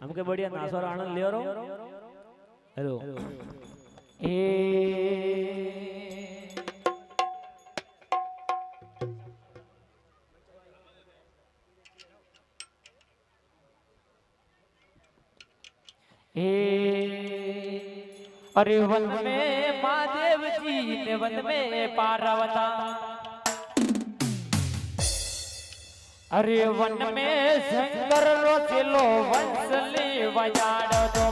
हमके बढ़िया नासवार आनंद ले रो हेलो ए अरे वन में महादेव जी ने वन में पार्वता अरे वन में शंकर रोसेलो वंशले बजाड़ दो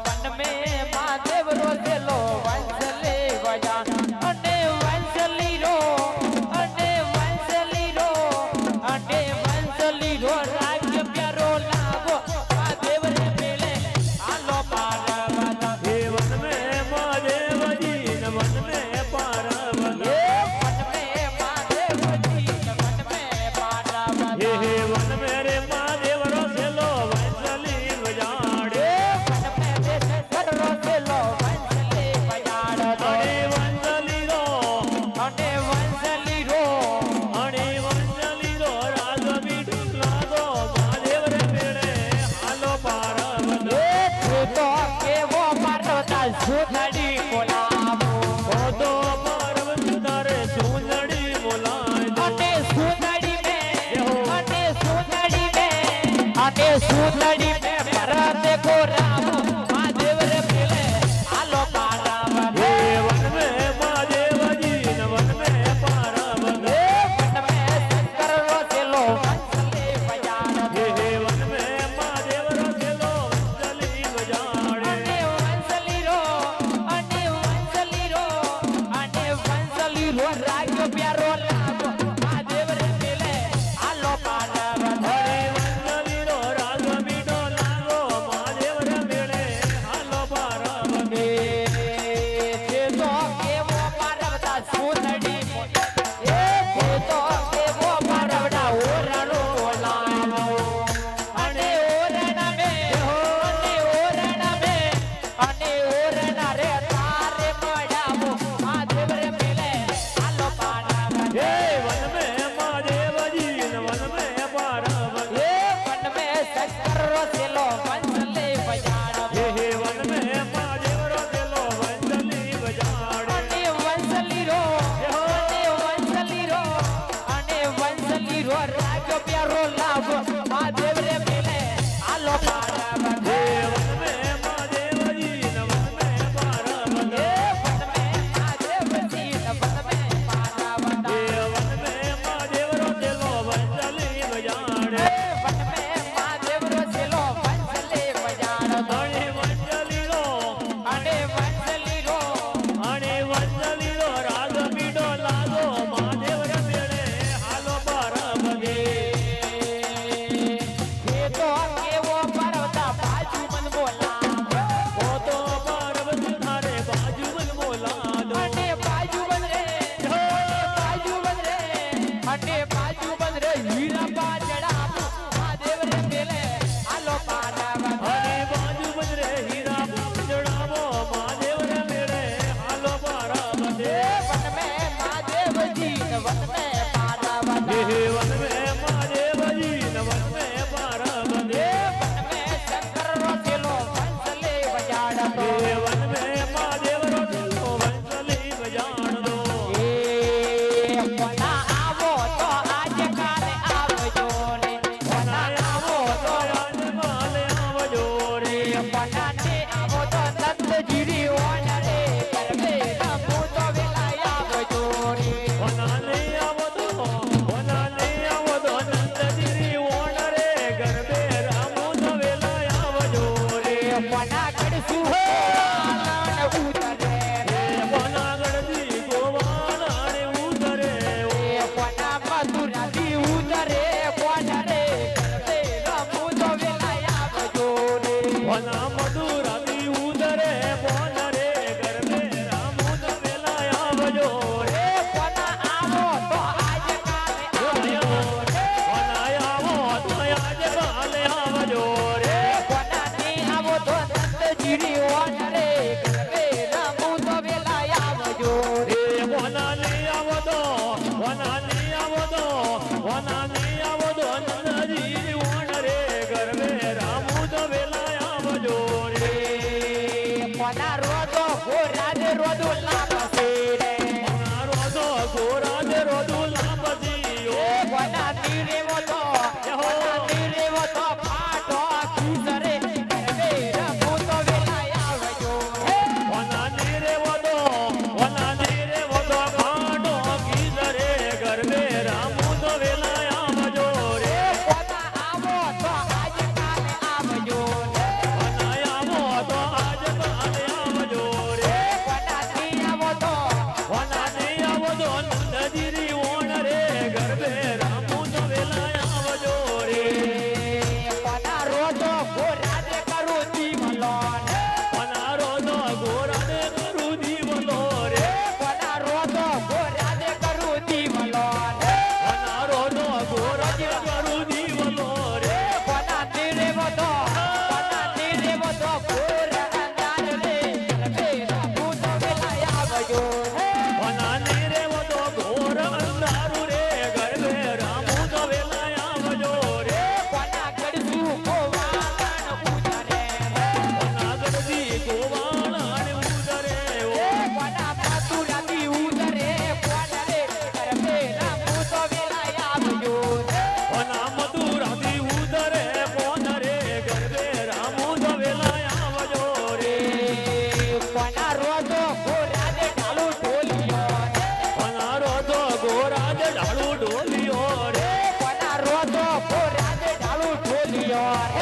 वन में महादेव रोसेलो वंशले बजा अने वंशली रो राज्य प्यारो लागो महादेव रे मेले आलो पार्वता हे वन में महादेव जी न वन में पार्वता हे वन में रे महादेव रोसेलो वंशली बजाड़े रोसेलो वंशले बजाड़ दो वंशली रो अने वंशली रो राज मीठू लागो महादेव रे मेले हालो पार्वता तो केवो पार्वता सुंदरी बोलावो तो पार्वती तारे सुंदरी बोलाए अने सुंदरी में भरत को राम महादेव रे मिले आलो पार्वती हे वन में महादेव जी न वन में पार्वती वन में शंकर रोसेलो वंशले बजाड़ दो हे वन में महादेव रोसेलो वंशली बजाड़े अने वंशली रो राज्य प्यारो लागो महादेव रे मिले आलो पार्वती वंशली रो राज मीठो लागो महादेव रे मेले हालो पार्वती तो केवो पार्वता सुंदरी तो केवो पार्वता ओरणो बोलावो अने ओरणा रे तारे मडावो महादेव रे मिले आलो पार्वती हे वन में महादेव जी न वन में पार्वती वन में शंकर रोसेलो वंशले बजाड़ दो हे वन में महादेव रोसेलो वंशली बजाड़े अने वंशली रो राज्य प्यारो लागो महादेव रे मिले आलो पार्वती वन में महादेव जी न वन में पार्वती वन में महादेव जी न वन में पार्वती वन में महादेव रोसेलो वंशली बजाड़े वन में महादेव रोसेलो वंशले बजाड़ दो वंशली रो अने वंशली रो राग मीठो लागो महादेव रे मेले हालो पार्वती तो केवो पार्वता बाजू मन बोला तो पार्वती थारे बाजू मन बोला दो अने बाजू बन रे हीरा बाजड़ा महादेव रे मेले आलो पार्वती बाजू बज रे हीरा चढ़ावो महादेव रे मेले हालो पार्वती वन में महादेव जी न वन में पार्वती हे वन में महादेव जी न वन में पार्वती वन में शंकर रोसेलो वंशले बजाड़ दो हे वन में महादेव रोसेलो वंशली बजाड़ दो कोना आवो तो आज काले आवजो रे कोना आवो तो आज माले आवजो रे कोना ने आवो तो नंदजीरी ओन रे करवे रमू तो वेला आवजो रे वनाले आवो तो नंदगिरी ओण रे गरबे रामू तो वेला आवजो रे कोना कड़सू लान उतरे वनागढ़ दी गोवानाने उतरे कोना मधुरा दी उतरे कोना रे करवे रमू तो वेला आवजो रे वना मधुरा दी उतरे बोन रे गरबे रामू तो वेला आवजो रे कोना आवो तो आज काले वना आवो तो आज काले आवजो रे कोना ने आवो तो नंदजीरी ओन रे करवे रमू तो वेला आवजो रे वनाले आवो तो नंदगिरी ओण रे गरबे रामू तो वेला કોના રોજો ગોરાજ રોજો લાપસે રે રોજો ગોરાજ રોજો લાપસી ઓ કોના નીરે વતો ફાટો ખીસરે ગરબે રમો તો વેલા આવજો વના નીરે વદો ખાડો કીધરે ગરબે રામુ તો વેલા આવજો રે કોના આવો તો આજ કાલે આવજો વના આવો તો આજ કાલે આવજો રે કોના નહીં આવો તો વના નહીં આવો તો નદીરી ઓણ રે ગરબે રામુ તો વેલા આવજો રે કોના રોજો ગોરાજ કરું જીવલો વના રોજો ગોરાજ કરું દીવલો રે કોના રોજો ગોરાજ કરું જીવલો વના રોજો ગોરાજ કરું દીવલો રે કોના નીરે વતો ગોર અંધાર રે ગરબે રમો તો વેલા આવજો વના નીરે વદો ઘોર અંધારું રે ગરબે રામુ તો વેલા આવજો રે કોના ગડસું કોવાણ ઉતરે વના ગરદી ગોવાળાને ઉદરે ઓ કોના મથુરાથી ઉતરે કોના રે ગરબે રમો તો વેલા આવજો વના મધુરાથી ઉદરે કોન રે ગરબે રામુ તો વેલા આવજો રે કોના રોજો ગોરાજ ઢાળુ ઢોલિયો વના રોજો ગોરાજ ઢાળુ ઢોલિયો રે કોના રોજો ગોરાજ ઢાળુ ઢોલિયો